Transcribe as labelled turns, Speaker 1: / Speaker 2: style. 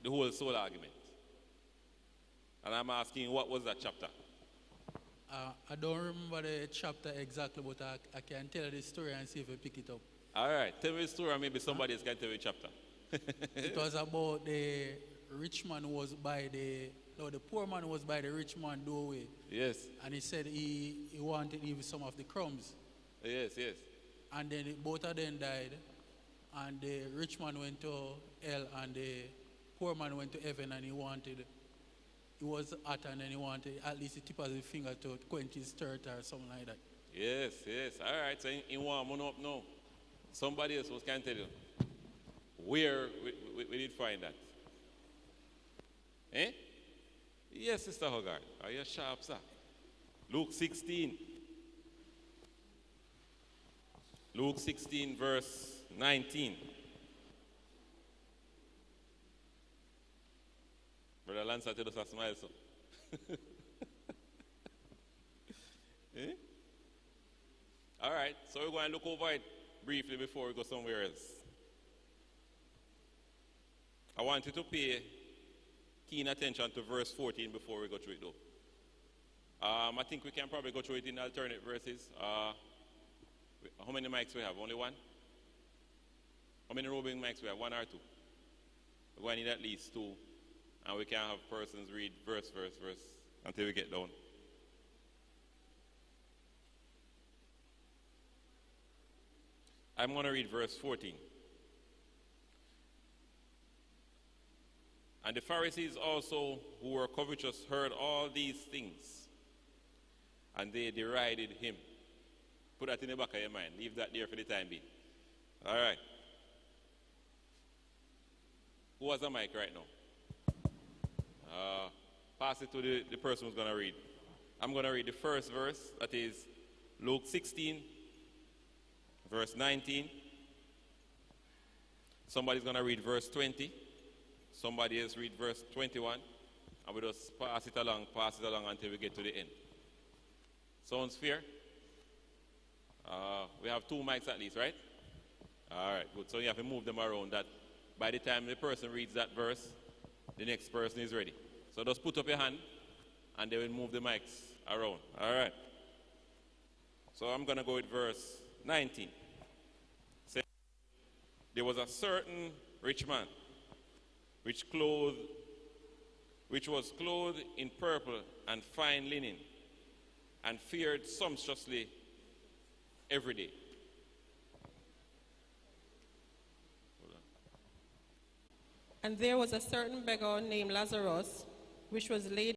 Speaker 1: the whole soul argument. And I'm asking, what was that chapter?
Speaker 2: I don't remember the chapter exactly, but I can tell the story and see if I pick it up.
Speaker 1: All right, tell me the story, and maybe somebody else can tell me the chapter.
Speaker 2: It was about the rich man who was by the poor man was by the rich man doorway.
Speaker 1: Yes.
Speaker 2: And he said he wanted even some of the crumbs.
Speaker 1: Yes, yes.
Speaker 2: And then both of them died. And the rich man went to hell and the poor man went to heaven, and he was hot, and then he wanted at least the tip of his finger to quench his thirst or something like that.
Speaker 1: Yes, yes. All right, so in one month up now. Somebody else can tell you where we did find that. Eh? Yes, Sister Hogarth. Are you sharp, sir? Luke 16. Luke 16, verse 19. Brother Lance, tell us a smile, so. Eh? All right, so we're going to look over it briefly before we go somewhere else. I want you to pay keen attention to verse 14 before we go through it, though. I think we can probably go through it in alternate verses. How many mics we have? Only one? How many roving mics we have? One or two? We're going to need at least two. And we can have persons read verse until we get down. I'm going to read verse 14. And the Pharisees also, who were covetous, heard all these things, and they derided him. Put that in the back of your mind. Leave that there for the time being. All right. Who has a mic right now? Pass it to the person who's going to read. I'm going to read the first verse. That is Luke 16, verse 19. Somebody's going to read verse 20. Somebody else read verse 21. And we just pass it along until we get to the end. Sounds fair? We have two mics at least, right? All right, good. So you have to move them around. That by the time the person reads that verse, the next person is ready. So just put up your hand, and they will move the mics around. All right. So I'm going to go with verse 19. Say, there was a certain rich man, which was clothed in purple and fine linen, and fared sumptuously every day.
Speaker 3: And there was a certain beggar named Lazarus, which was laid